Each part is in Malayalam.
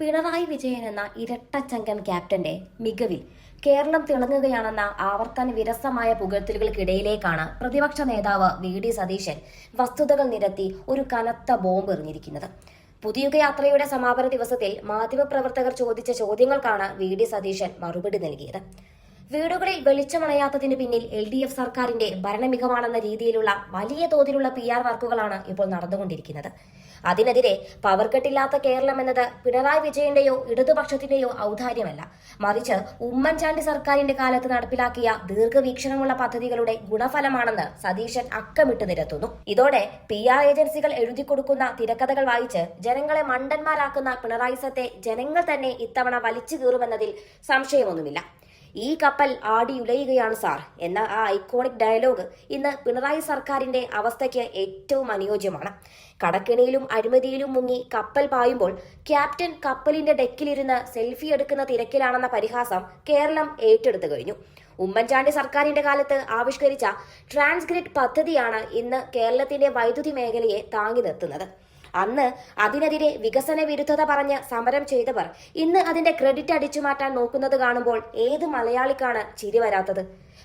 പിണറായി വിജയൻ എന്ന ഇരട്ടച്ചങ്കൻ ക്യാപ്റ്റന്റെ മികവിൽ കേരളം തിളങ്ങുകയാണെന്ന ആവർത്തന വിരസമായ പുകഴ്ത്തലുകൾക്കിടയിലേക്കാണ് പ്രതിപക്ഷ നേതാവ് വി.ഡി. സതീശൻ വസ്തുതകൾ നിരത്തി ഒരു കനത്ത ബോംബ് എറിഞ്ഞിരിക്കുന്നത്. പുതിയുഗയാത്രയുടെ സമാപന ദിവസത്തിൽ മാധ്യമപ്രവർത്തകർ ചോദിച്ച ചോദ്യങ്ങൾക്കാണ് വി.ഡി. സതീശൻ മറുപടി നൽകിയത്. വീടുകളിൽ വെളിച്ചമണയാത്തതിന് പിന്നിൽ LDF സർക്കാരിന്റെ ഭരണമികവാണെന്ന രീതിയിലുള്ള വലിയ തോതിലുള്ള PR വർക്കുകളാണ് ഇപ്പോൾ നടന്നുകൊണ്ടിരിക്കുന്നത്. അതിനെതിരെ പവർ കട്ടില്ലാത്ത കേരളം എന്നത് പിണറായി വിജയന്റെയോ ഇടതുപക്ഷത്തിന്റെയോ ഔദാര്യമല്ല, മറിച്ച് ഉമ്മൻചാണ്ടി സർക്കാരിന്റെ കാലത്ത് നടപ്പിലാക്കിയ ദീർഘവീക്ഷണമുള്ള പദ്ധതികളുടെ ഗുണഫലമാണെന്ന് സതീശൻ അക്കമിട്ട് നിരത്തുന്നു. ഇതോടെ PR ഏജൻസികൾ എഴുതിക്കൊടുക്കുന്ന തിരക്കഥകൾ വായിച്ച് ജനങ്ങളെ മണ്ടന്മാരാക്കുന്ന പിണറായിസത്തെ ജനങ്ങൾ തന്നെ ഇത്തവണ വലിച്ചു കീറുമെന്നതിൽ സംശയമൊന്നുമില്ല. ഈ കപ്പൽ ആടിയുലയുകയാണ് സാർ എന്ന ആ ഐക്കോണിക് ഡയലോഗ് ഇന്ന് പിണറായി സർക്കാരിന്റെ അവസ്ഥയ്ക്ക് ഏറ്റവും അനുയോജ്യമാണ്. കടക്കെണിയിലും അഴിമതിയിലും മുങ്ങി കപ്പൽ പായുമ്പോൾ ക്യാപ്റ്റൻ കപ്പലിന്റെ ഡെക്കിലിരുന്ന് സെൽഫി എടുക്കുന്ന തിരക്കിലാണെന്ന പരിഹാസം കേരളം ഏറ്റെടുത്തു കഴിഞ്ഞു. ഉമ്മൻചാണ്ടി സർക്കാരിന്റെ കാലത്ത് ആവിഷ്കരിച്ച ട്രാൻസ്ഗ്രിഡ് പദ്ധതിയാണ് ഇന്ന് കേരളത്തിന്റെ വൈദ്യുതി മേഖലയെ താങ്ങി നിർത്തുന്നത്. അന്ന് അതിനെതിരെ വികസന വിരുദ്ധത പറഞ്ഞ് സമരം ചെയ്തവർ ഇന്ന് അതിന്റെ ക്രെഡിറ്റ് അടിച്ചു മാറ്റാൻ നോക്കുന്നത് കാണുമ്പോൾ ഏത് മലയാളിക്കാണ് ചിരി വരാത്തത്?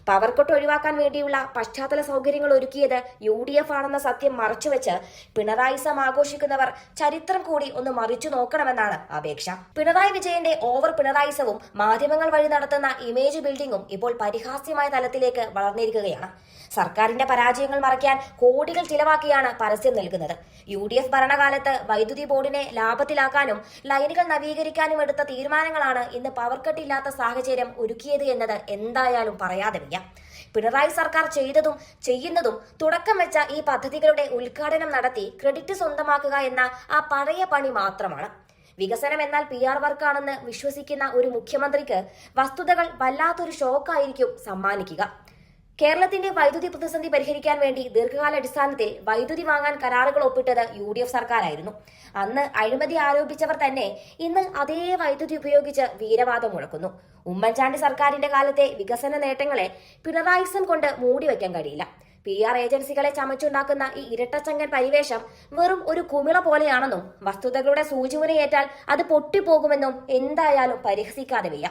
പവർ കട്ട് ഒഴിവാക്കാൻ വേണ്ടിയുള്ള പശ്ചാത്തല സൗകര്യങ്ങൾ ഒരുക്കിയത് UDF ആണെന്ന സത്യം മറച്ചുവെച്ച് പിണറായിസം ആഘോഷിക്കുന്നവർ ചരിത്രം കൂടി ഒന്ന് മറിച്ചു നോക്കണമെന്നാണ് അപേക്ഷ. പിണറായി വിജയന്റെ ഓവർ പിണറായിസവും മാധ്യമങ്ങൾ വഴി നടത്തുന്ന ഇമേജ് ബിൽഡിംഗും ഇപ്പോൾ പരിഹാസ്യമായ തലത്തിലേക്ക് വളർന്നിരിക്കുകയാണ്. സർക്കാരിന്റെ പരാജയങ്ങൾ മറയ്ക്കാൻ കോടികൾ ചിലവാക്കിയാണ് പരസ്യം നൽകുന്നത്. UDF ഭരണകാലത്ത് വൈദ്യുതി ബോർഡിനെ ലാഭത്തിലാക്കാനും ലൈനുകൾ നവീകരിക്കാനും എടുത്ത തീരുമാനങ്ങളാണ് ഇന്ന് പവർ കട്ടില്ലാത്ത സാഹചര്യം ഒരുക്കിയത് എന്നത് എന്തായാലും പറയാതെ വയ്യ. പിണറായി സർക്കാർ ചെയ്തതും ചെയ്യുന്നതും തുടക്കം വെച്ച ഈ പദ്ധതികളുടെ ഉദ്ഘാടനം നടത്തി ക്രെഡിറ്റ് സ്വന്തമാക്കുക എന്ന ആ പഴയ പണി മാത്രമാണ്. വികസനം എന്നാൽ PR വർക്കാണെന്ന് വിശ്വസിക്കുന്ന ഒരു മുഖ്യമന്ത്രിക്ക് വസ്തുതകൾ വല്ലാത്തൊരു ഷോക്കായിരിക്കും സമ്മാനിക്കുക. കേരളത്തിന്റെ വൈദ്യുതി പ്രതിസന്ധി പരിഹരിക്കാൻ വേണ്ടി ദീർഘകാലാടിസ്ഥാനത്തിൽ വൈദ്യുതി വാങ്ങാൻ കരാറുകൾ ഒപ്പിട്ടത് UDF സർക്കാരായിരുന്നു. അന്ന് അഴിമതി ആരോപിച്ചവർ തന്നെ ഇന്ന് അതേ വൈദ്യുതി ഉപയോഗിച്ച് വീരവാദം മുഴക്കുന്നു. ഉമ്മൻചാണ്ടി സർക്കാരിന്റെ കാലത്തെ വികസന നേട്ടങ്ങളെ പിണറായിസം കൊണ്ട് മൂടിവെക്കാൻ കഴിയില്ല. PR ഏജൻസികളെ ചമച്ചുണ്ടാക്കുന്ന ഈ ഇരട്ടച്ചങ്കൻ പരിവേഷം വെറും ഒരു കുമിള പോലെയാണെന്നും വസ്തുതകളുടെ സൂചിമുനയേറ്റാൽ അത് പൊട്ടിപ്പോകുമെന്നും എന്തായാലും പരിഹസിക്കാതെ വയ്യ.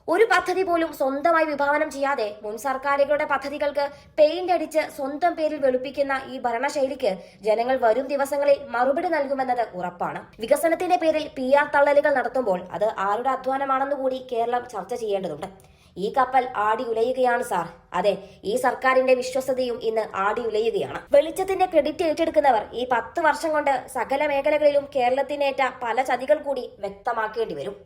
ഒരു പദ്ധതി പോലും സ്വന്തമായി വിഭാവനം ചെയ്യാതെ മുൻ സർക്കാരുകളുടെ പദ്ധതികൾക്ക് പെയിന്റ് അടിച്ച് സ്വന്തം പേരിൽ വെളുപ്പിക്കുന്ന ഈ ഭരണശൈലിക്ക് ജനങ്ങൾ വരും ദിവസങ്ങളിൽ മറുപടി നൽകുമെന്നത് ഉറപ്പാണ്. വികസനത്തിന്റെ പേരിൽ PR തള്ളലുകൾ നടത്തുമ്പോൾ അത് ആരുടെ അധ്വാനമാണെന്ന് കൂടി കേരളം ചർച്ച ചെയ്യേണ്ടതുണ്ട്. ഈ കപ്പൽ ആടിയുലയുകയാണ് സാർ. അതെ, ഈ സർക്കാരിന്റെ വിശ്വസതയും ഇന്ന് ആടിയുലയുകയാണ്. വെളിച്ചത്തിന്റെ ക്രെഡിറ്റ് ഏറ്റെടുക്കുന്നവർ ഈ 10 വർഷം കൊണ്ട് സകല മേഖലകളിലും കേരളത്തിനേറ്റ പല ചതികൾ കൂടി വ്യക്തമാക്കേണ്ടി വരും.